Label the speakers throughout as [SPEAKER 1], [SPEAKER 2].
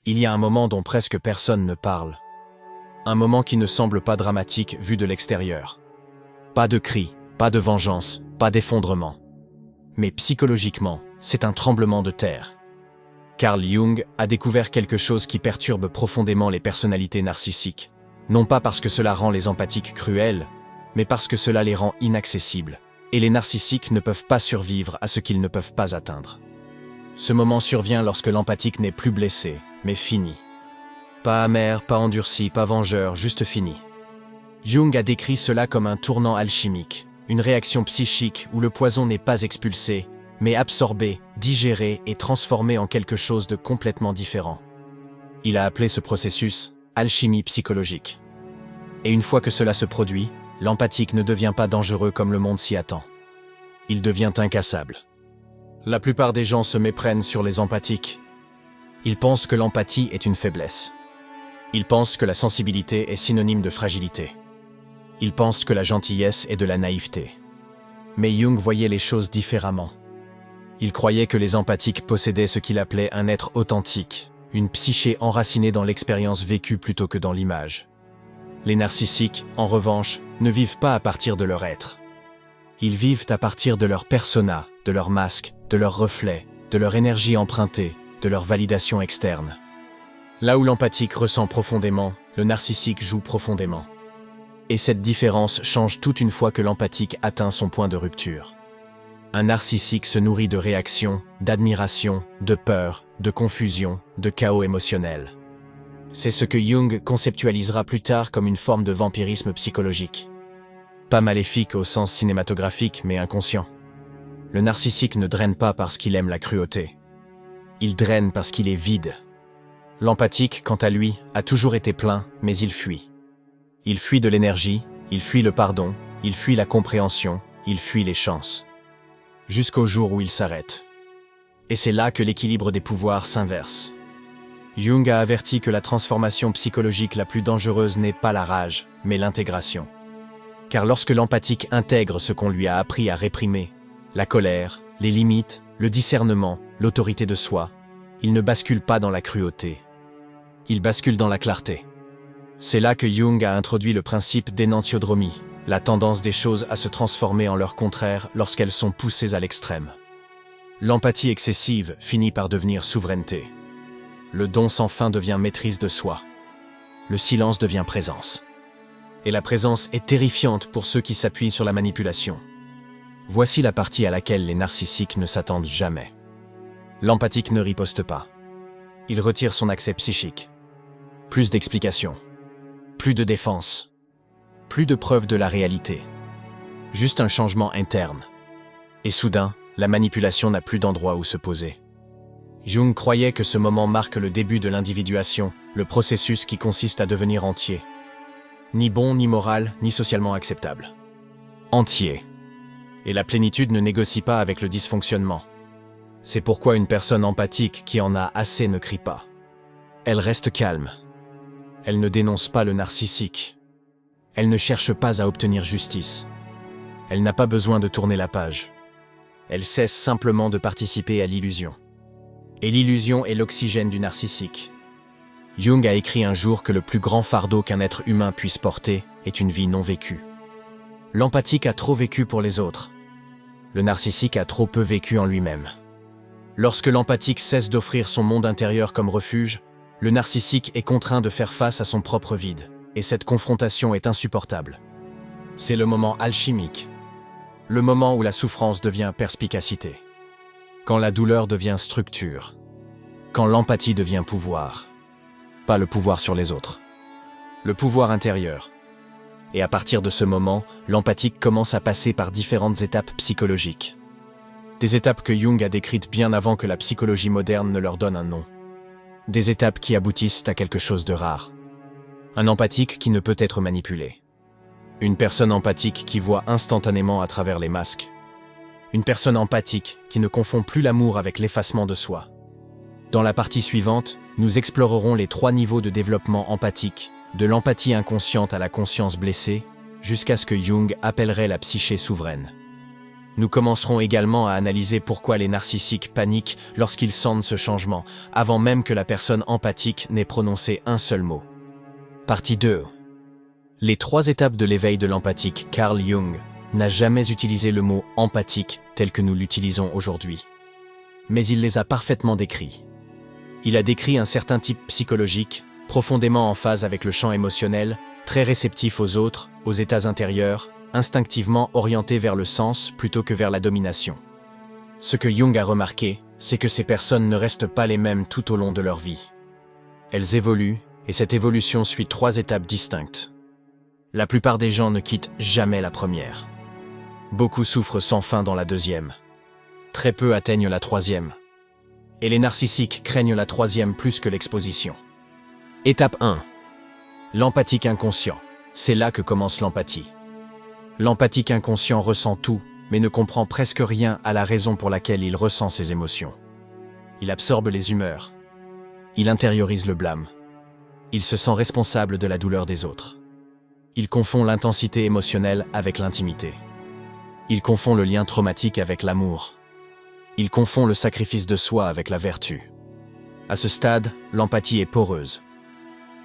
[SPEAKER 1] Il y a un moment dont presque personne ne parle. Un moment qui ne semble pas dramatique vu de l'extérieur. Pas de cris, pas de vengeance, pas d'effondrement. Mais psychologiquement, c'est un tremblement de terre. Carl Jung a découvert quelque chose qui perturbe profondément les personnalités narcissiques. Non pas parce que cela rend les empathiques cruels, mais parce que cela les rend inaccessibles. Et les narcissiques ne peuvent pas survivre à ce qu'ils ne peuvent pas atteindre. Ce moment survient lorsque l'empathique n'est plus blessé, mais fini. Pas amer, pas endurci, pas vengeur, juste fini. Jung a décrit cela comme un tournant alchimique, une réaction psychique où le poison n'est pas expulsé, mais absorbé, digéré et transformé en quelque chose de complètement différent. Il a appelé ce processus « alchimie psychologique ». Et une fois que cela se produit, l'empathique ne devient pas dangereux comme le monde s'y attend. Il devient incassable. La plupart des gens se méprennent sur les empathiques. Ils pensent que l'empathie est une faiblesse. Ils pensent que la sensibilité est synonyme de fragilité. Ils pensent que la gentillesse est de la naïveté. Mais Jung voyait les choses différemment. Il croyait que les empathiques possédaient ce qu'il appelait un être authentique, une psyché enracinée dans l'expérience vécue plutôt que dans l'image. Les narcissiques, en revanche, ne vivent pas à partir de leur être. Ils vivent à partir de leur persona, de leur masque, de leur reflet, de leur énergie empruntée, de leur validation externe. Là où l'empathique ressent profondément, le narcissique joue profondément. Et cette différence change toute une fois que l'empathique atteint son point de rupture. Un narcissique se nourrit de réactions, d'admiration, de peur, de confusion, de chaos émotionnel. C'est ce que Jung conceptualisera plus tard comme une forme de vampirisme psychologique. Pas maléfique au sens cinématographique, mais inconscient. Le narcissique ne draine pas parce qu'il aime la cruauté. Il draine parce qu'il est vide. L'empathique, quant à lui, a toujours été plein, mais il fuit. Il fuit de l'énergie, il fuit le pardon, il fuit la compréhension, il fuit les chances. Jusqu'au jour où il s'arrête. Et c'est là que l'équilibre des pouvoirs s'inverse. Jung a averti que la transformation psychologique la plus dangereuse n'est pas la rage, mais l'intégration. Car lorsque l'empathique intègre ce qu'on lui a appris à réprimer, la colère, les limites, le discernement, l'autorité de soi, il ne bascule pas dans la cruauté. Il bascule dans la clarté. C'est là que Jung a introduit le principe d'énantiodromie, la tendance des choses à se transformer en leur contraire lorsqu'elles sont poussées à l'extrême. L'empathie excessive finit par devenir souveraineté. Le don sans fin devient maîtrise de soi. Le silence devient présence. Et la présence est terrifiante pour ceux qui s'appuient sur la manipulation. Voici la partie à laquelle les narcissiques ne s'attendent jamais. L'empathique ne riposte pas. Il retire son accès psychique. Plus d'explications. Plus de défense. Plus de preuves de la réalité. Juste un changement interne. Et soudain, la manipulation n'a plus d'endroit où se poser. Jung croyait que ce moment marque le début de l'individuation, le processus qui consiste à devenir entier. Ni bon, ni moral, ni socialement acceptable. Entier. Et la plénitude ne négocie pas avec le dysfonctionnement. C'est pourquoi une personne empathique qui en a assez ne crie pas. Elle reste calme. Elle ne dénonce pas le narcissique. Elle ne cherche pas à obtenir justice. Elle n'a pas besoin de tourner la page. Elle cesse simplement de participer à l'illusion. Et l'illusion est l'oxygène du narcissique. Jung a écrit un jour que le plus grand fardeau qu'un être humain puisse porter est une vie non vécue. L'empathique a trop vécu pour les autres. Le narcissique a trop peu vécu en lui-même. Lorsque l'empathique cesse d'offrir son monde intérieur comme refuge, le narcissique est contraint de faire face à son propre vide, et cette confrontation est insupportable. C'est le moment alchimique, le moment où la souffrance devient perspicacité, quand la douleur devient structure, quand l'empathie devient pouvoir, pas le pouvoir sur les autres, le pouvoir intérieur. Et à partir de ce moment, l'empathique commence à passer par différentes étapes psychologiques. Des étapes que Jung a décrites bien avant que la psychologie moderne ne leur donne un nom. Des étapes qui aboutissent à quelque chose de rare. Un empathique qui ne peut être manipulé. Une personne empathique qui voit instantanément à travers les masques. Une personne empathique qui ne confond plus l'amour avec l'effacement de soi. Dans la partie suivante, nous explorerons les 3 niveaux de développement empathique, de l'empathie inconsciente à la conscience blessée, jusqu'à ce que Jung appellerait la psyché souveraine. Nous commencerons également à analyser pourquoi les narcissiques paniquent lorsqu'ils sentent ce changement, avant même que la personne empathique n'ait prononcé un seul mot. Partie 2. Les 3 étapes de l'éveil de l'empathique. Carl Jung n'a jamais utilisé le mot empathique tel que nous l'utilisons aujourd'hui. Mais il les a parfaitement décrits. Il a décrit un certain type psychologique, profondément en phase avec le champ émotionnel, très réceptif aux autres, aux états intérieurs, instinctivement orienté vers le sens plutôt que vers la domination. Ce que Jung a remarqué, c'est que ces personnes ne restent pas les mêmes tout au long de leur vie. Elles évoluent, et cette évolution suit 3 étapes distinctes. La plupart des gens ne quittent jamais la première. Beaucoup souffrent sans fin dans la deuxième. Très peu atteignent la troisième. Et les narcissiques craignent la troisième plus que l'exposition. Étape 1. L'empathique inconscient. C'est là que commence l'empathie. L'empathique inconscient ressent tout, mais ne comprend presque rien à la raison pour laquelle il ressent ses émotions. Il absorbe les humeurs. Il intériorise le blâme. Il se sent responsable de la douleur des autres. Il confond l'intensité émotionnelle avec l'intimité. Il confond le lien traumatique avec l'amour. Il confond le sacrifice de soi avec la vertu. À ce stade, l'empathie est poreuse.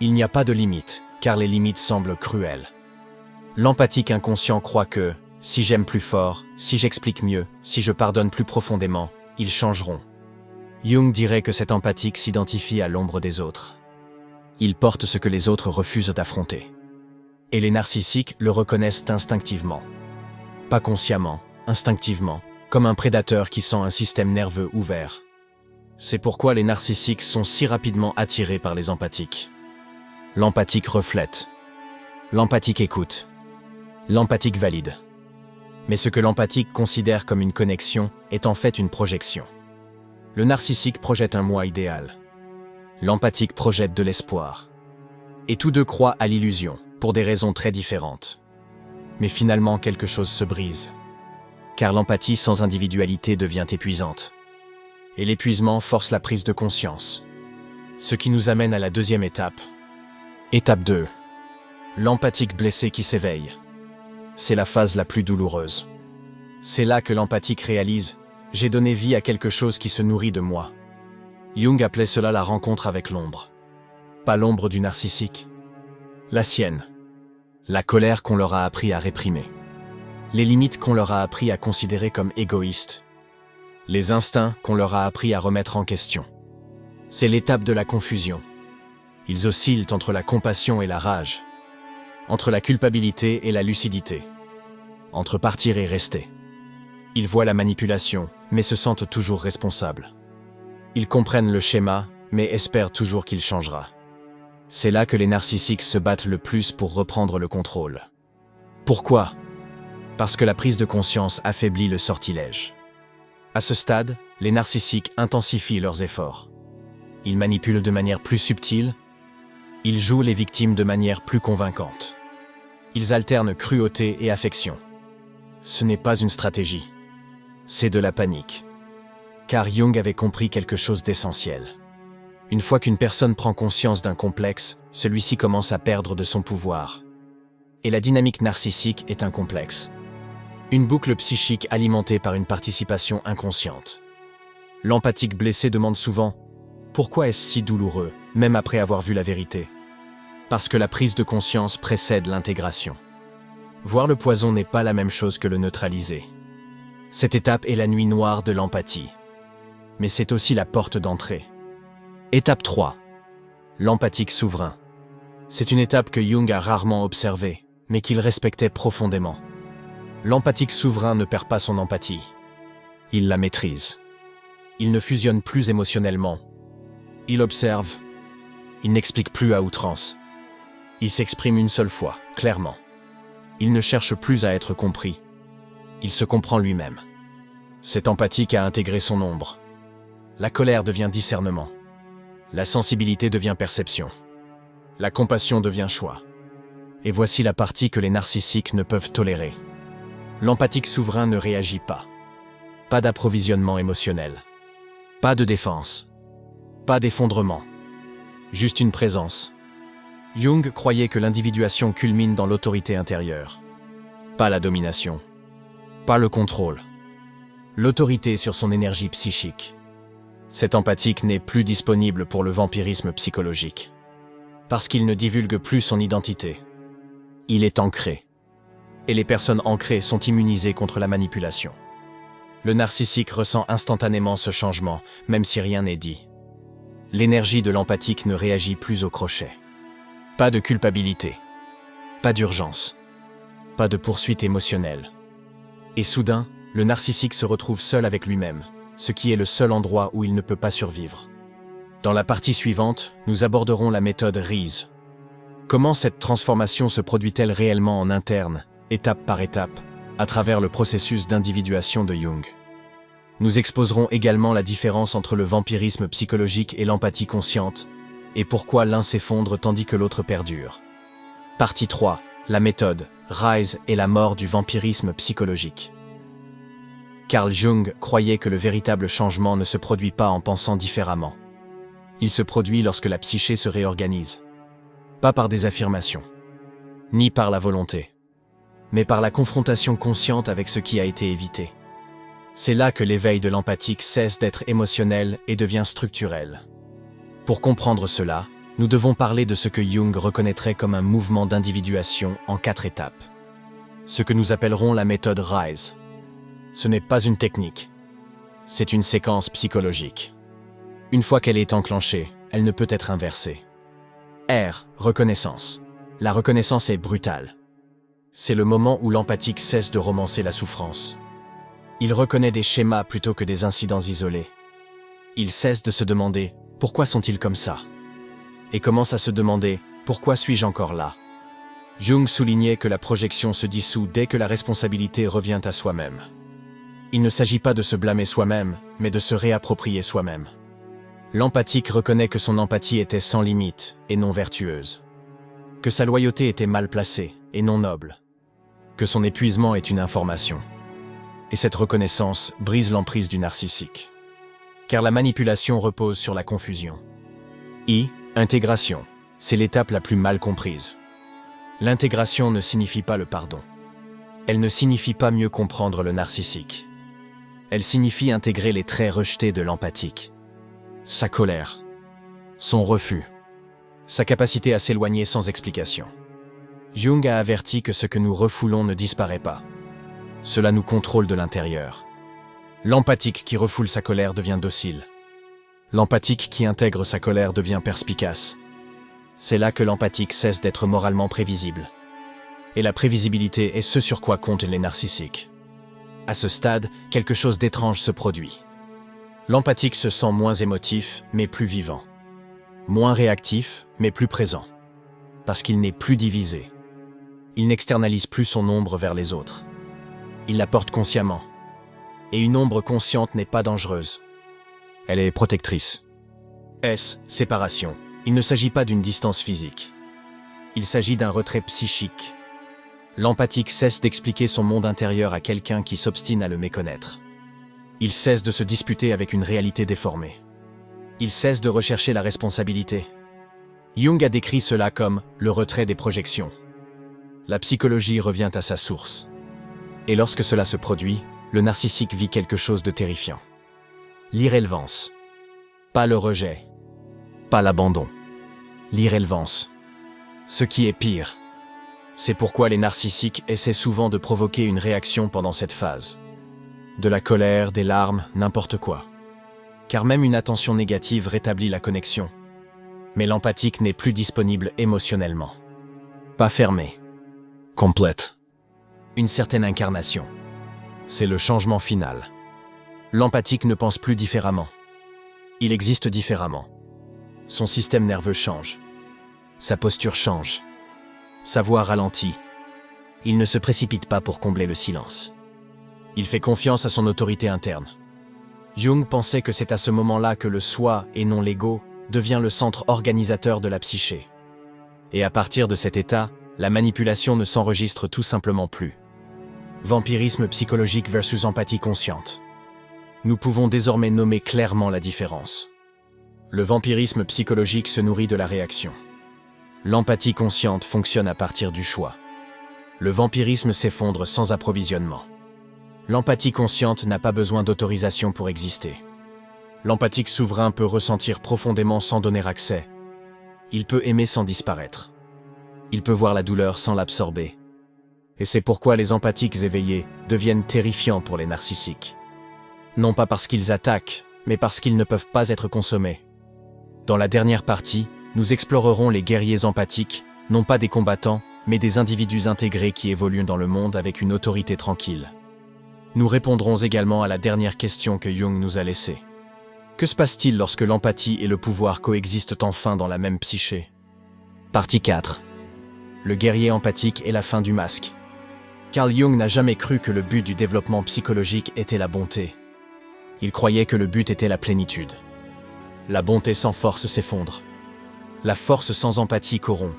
[SPEAKER 1] Il n'y a pas de limite, car les limites semblent cruelles. L'empathique inconscient croit que, si j'aime plus fort, si j'explique mieux, si je pardonne plus profondément, ils changeront. Jung dirait que cet empathique s'identifie à l'ombre des autres. Il porte ce que les autres refusent d'affronter. Et les narcissiques le reconnaissent instinctivement. Pas consciemment, instinctivement, comme un prédateur qui sent un système nerveux ouvert. C'est pourquoi les narcissiques sont si rapidement attirés par les empathiques. L'empathique reflète. L'empathique écoute. L'empathique valide. Mais ce que l'empathique considère comme une connexion est en fait une projection. Le narcissique projette un moi idéal. L'empathique projette de l'espoir. Et tous deux croient à l'illusion, pour des raisons très différentes. Mais finalement, quelque chose se brise. Car l'empathie sans individualité devient épuisante. Et l'épuisement force la prise de conscience. Ce qui nous amène à la deuxième étape. Étape 2. L'empathique blessé qui s'éveille. C'est la phase la plus douloureuse. C'est là que l'empathique réalise « j'ai donné vie à quelque chose qui se nourrit de moi ». Jung appelait cela la rencontre avec l'ombre. Pas l'ombre du narcissique. La sienne. La colère qu'on leur a appris à réprimer. Les limites qu'on leur a appris à considérer comme égoïstes. Les instincts qu'on leur a appris à remettre en question. C'est l'étape de la confusion. Ils oscillent entre la compassion et la rage. Entre la culpabilité et la lucidité. Entre partir et rester. Ils voient la manipulation, mais se sentent toujours responsables. Ils comprennent le schéma, mais espèrent toujours qu'il changera. C'est là que les narcissiques se battent le plus pour reprendre le contrôle. Pourquoi ? Parce que la prise de conscience affaiblit le sortilège. À ce stade, les narcissiques intensifient leurs efforts. Ils manipulent de manière plus subtile. Ils jouent les victimes de manière plus convaincante. Ils alternent cruauté et affection. Ce n'est pas une stratégie. C'est de la panique. Car Jung avait compris quelque chose d'essentiel. Une fois qu'une personne prend conscience d'un complexe, celui-ci commence à perdre de son pouvoir. Et la dynamique narcissique est un complexe. Une boucle psychique alimentée par une participation inconsciente. L'empathique blessé demande souvent « Pourquoi est-ce si douloureux, même après avoir vu la vérité ?» Parce que la prise de conscience précède l'intégration. Voir le poison n'est pas la même chose que le neutraliser. Cette étape est la nuit noire de l'empathie. Mais c'est aussi la porte d'entrée. Étape 3. L'empathique souverain. C'est une étape que Jung a rarement observée, mais qu'il respectait profondément. L'empathique souverain ne perd pas son empathie. Il la maîtrise. Il ne fusionne plus émotionnellement. Il observe. Il n'explique plus à outrance. Il s'exprime une seule fois, clairement. Il ne cherche plus à être compris. Il se comprend lui-même. Cet empathique a intégré son ombre. La colère devient discernement. La sensibilité devient perception. La compassion devient choix. Et voici la partie que les narcissiques ne peuvent tolérer. L'empathique souverain ne réagit pas. Pas d'approvisionnement émotionnel. Pas de défense. Pas d'effondrement. Juste une présence. Jung croyait que l'individuation culmine dans l'autorité intérieure. Pas la domination. Pas le contrôle. l'autorité sur son énergie psychique. Cet empathique n'est plus disponible pour le vampirisme psychologique. Parce qu'il ne divulgue plus son identité. Il est ancré. Et les personnes ancrées sont immunisées contre la manipulation. Le narcissique ressent instantanément ce changement, même si rien n'est dit. L'énergie de l'empathique ne réagit plus au crochet. Pas de culpabilité. Pas d'urgence. Pas de poursuite émotionnelle. Et soudain, le narcissique se retrouve seul avec lui-même, ce qui est le seul endroit où il ne peut pas survivre. Dans la partie suivante, nous aborderons la méthode RISE. Comment cette transformation se produit-elle réellement en interne, étape par étape, à travers le processus d'individuation de Jung. Nous exposerons également la différence entre le vampirisme psychologique et l'empathie consciente, et pourquoi l'un s'effondre tandis que l'autre perdure. Partie 3. La méthode, RISE et la mort du vampirisme psychologique. Carl Jung croyait que le véritable changement ne se produit pas en pensant différemment. Il se produit lorsque la psyché se réorganise. Pas par des affirmations, ni par la volonté, mais par la confrontation consciente avec ce qui a été évité. C'est là que l'éveil de l'empathique cesse d'être émotionnel et devient structurel. Pour comprendre cela, nous devons parler de ce que Jung reconnaîtrait comme un mouvement d'individuation en 4 étapes. Ce que nous appellerons la méthode RISE. Ce n'est pas une technique. C'est une séquence psychologique. Une fois qu'elle est enclenchée, elle ne peut être inversée. R. Reconnaissance. La reconnaissance est brutale. C'est le moment où l'empathique cesse de romancer la souffrance. Il reconnaît des schémas plutôt que des incidents isolés. Il cesse de se demander « Pourquoi sont-ils comme ça ?» et commence à se demander « Pourquoi suis-je encore là ?» Jung soulignait que la projection se dissout dès que la responsabilité revient à soi-même. Il ne s'agit pas de se blâmer soi-même, mais de se réapproprier soi-même. L'empathique reconnaît que son empathie était sans limite et non vertueuse. Que sa loyauté était mal placée et non noble. Que son épuisement est une information. Et cette reconnaissance brise l'emprise du narcissique. Car la manipulation repose sur la confusion. Intégration. C'est l'étape la plus mal comprise. L'intégration ne signifie pas le pardon. Elle ne signifie pas mieux comprendre le narcissique. Elle signifie intégrer les traits rejetés de l'empathique. Sa colère. Son refus. Sa capacité à s'éloigner sans explication. Jung a averti que ce que nous refoulons ne disparaît pas. Cela nous contrôle de l'intérieur. L'empathique qui refoule sa colère devient docile. L'empathique qui intègre sa colère devient perspicace. C'est là que l'empathique cesse d'être moralement prévisible. Et la prévisibilité est ce sur quoi comptent les narcissiques. À ce stade, quelque chose d'étrange se produit. L'empathique se sent moins émotif, mais plus vivant. Moins réactif, mais plus présent. Parce qu'il n'est plus divisé. Il n'externalise plus son ombre vers les autres. Il la porte consciemment. Et une ombre consciente n'est pas dangereuse. Elle est protectrice. Séparation. Il ne s'agit pas d'une distance physique. Il s'agit d'un retrait psychique. L'empathique cesse d'expliquer son monde intérieur à quelqu'un qui s'obstine à le méconnaître. Il cesse de se disputer avec une réalité déformée. Il cesse de rechercher la responsabilité. Jung a décrit cela comme le retrait des projections. La psychologie revient à sa source. Et lorsque cela se produit, le narcissique vit quelque chose de terrifiant. L'irrélevance. Pas le rejet. Pas l'abandon. L'irrélevance. Ce qui est pire. C'est pourquoi les narcissiques essaient souvent de provoquer une réaction pendant cette phase. De la colère, des larmes, n'importe quoi. Car même une attention négative rétablit la connexion. Mais l'empathique n'est plus disponible émotionnellement. Pas fermée. Complète. Une certaine incarnation. C'est le changement final. L'empathique ne pense plus différemment. Il existe différemment. Son système nerveux change. Sa posture change. Sa voix ralentit. Il ne se précipite pas pour combler le silence. Il fait confiance à son autorité interne. Jung pensait que c'est à ce moment-là que le soi, et non l'ego, devient le centre organisateur de la psyché. Et à partir de cet état, la manipulation ne s'enregistre tout simplement plus. Vampirisme psychologique versus empathie consciente. Nous pouvons désormais nommer clairement la différence. Le vampirisme psychologique se nourrit de la réaction. L'empathie consciente fonctionne à partir du choix. Le vampirisme s'effondre sans approvisionnement. L'empathie consciente n'a pas besoin d'autorisation pour exister. L'empathique souverain peut ressentir profondément sans donner accès. Il peut aimer sans disparaître. Il peut voir la douleur sans l'absorber. Et c'est pourquoi les empathiques éveillés deviennent terrifiants pour les narcissiques. Non pas parce qu'ils attaquent, mais parce qu'ils ne peuvent pas être consommés. Dans la dernière partie, nous explorerons les guerriers empathiques, non pas des combattants, mais des individus intégrés qui évoluent dans le monde avec une autorité tranquille. Nous répondrons également à la dernière question que Jung nous a laissée. Que se passe-t-il lorsque l'empathie et le pouvoir coexistent enfin dans la même psyché? Partie 4. Le guerrier empathique et la fin du masque. Carl Jung n'a jamais cru que le but du développement psychologique était la bonté. Il croyait que le but était la plénitude. La bonté sans force s'effondre. La force sans empathie corrompt.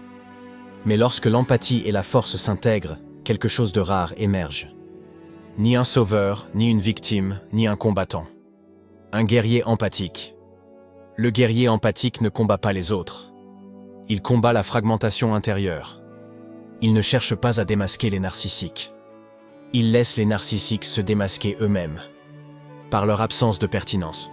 [SPEAKER 1] Mais lorsque l'empathie et la force s'intègrent, quelque chose de rare émerge. Ni un sauveur, ni une victime, ni un combattant. Un guerrier empathique. Le guerrier empathique ne combat pas les autres. Il combat la fragmentation intérieure. Il ne cherche pas à démasquer les narcissiques. Il laisse les narcissiques se démasquer eux-mêmes, par leur absence de pertinence.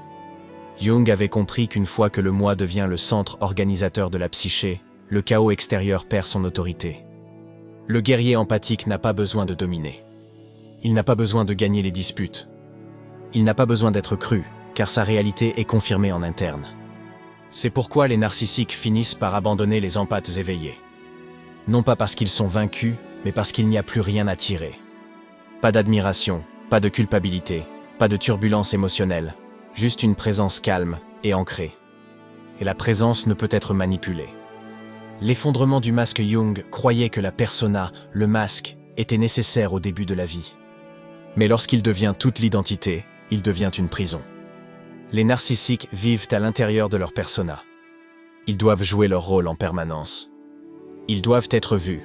[SPEAKER 1] Jung avait compris qu'une fois que le moi devient le centre organisateur de la psyché, le chaos extérieur perd son autorité. Le guerrier empathique n'a pas besoin de dominer. Il n'a pas besoin de gagner les disputes. Il n'a pas besoin d'être cru, car sa réalité est confirmée en interne. C'est pourquoi les narcissiques finissent par abandonner les empathes éveillés. Non pas parce qu'ils sont vaincus, mais parce qu'il n'y a plus rien à tirer. Pas d'admiration, pas de culpabilité, pas de turbulence émotionnelle, juste une présence calme et ancrée. Et la présence ne peut être manipulée. L'effondrement du masque Jung croyait que la persona, le masque, était nécessaire au début de la vie. Mais lorsqu'il devient toute l'identité, il devient une prison. Les narcissiques vivent à l'intérieur de leur persona. Ils doivent jouer leur rôle en permanence. Ils doivent être vus.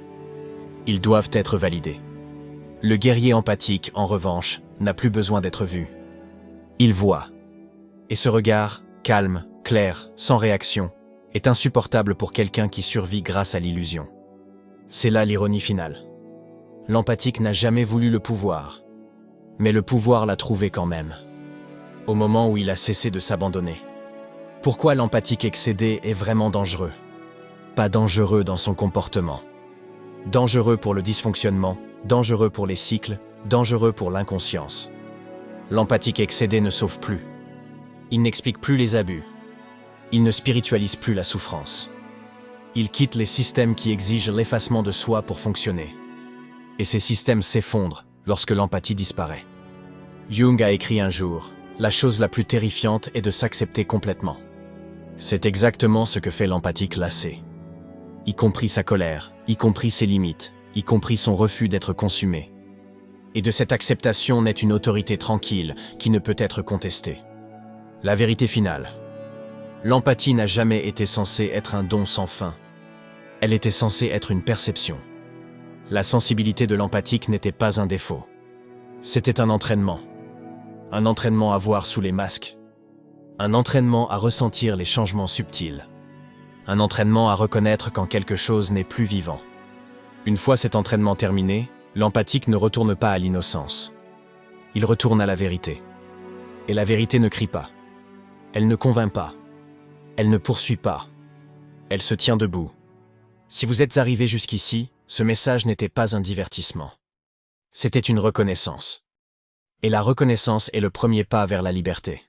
[SPEAKER 1] Ils doivent être validés. Le guerrier empathique, en revanche, n'a plus besoin d'être vu. Il voit. Et ce regard, calme, clair, sans réaction, est insupportable pour quelqu'un qui survit grâce à l'illusion. C'est là l'ironie finale. L'empathique n'a jamais voulu le pouvoir, mais le pouvoir l'a trouvé quand même, au moment où il a cessé de s'abandonner. Pourquoi l'empathique excédé est vraiment dangereux? Pas dangereux dans son comportement. Dangereux pour le dysfonctionnement, dangereux pour les cycles, dangereux pour l'inconscience. L'empathique excédé ne sauve plus. Il n'explique plus les abus. Il ne spiritualise plus la souffrance. Il quitte les systèmes qui exigent l'effacement de soi pour fonctionner. Et ces systèmes s'effondrent lorsque l'empathie disparaît. Jung a écrit un jour, « La chose la plus terrifiante est de s'accepter complètement. » C'est exactement ce que fait l'empathique lassé. Y compris sa colère, y compris ses limites, y compris son refus d'être consumé. Et de cette acceptation naît une autorité tranquille qui ne peut être contestée. La vérité finale. L'empathie n'a jamais été censée être un don sans fin. Elle était censée être une perception. La sensibilité de l'empathique n'était pas un défaut. C'était un entraînement. Un entraînement à voir sous les masques. Un entraînement à ressentir les changements subtils. Un entraînement à reconnaître quand quelque chose n'est plus vivant. Une fois cet entraînement terminé, l'empathique ne retourne pas à l'innocence. Il retourne à la vérité. Et la vérité ne crie pas. Elle ne convainc pas. Elle ne poursuit pas. Elle se tient debout. Si vous êtes arrivé jusqu'ici, ce message n'était pas un divertissement. C'était une reconnaissance. Et la reconnaissance est le premier pas vers la liberté.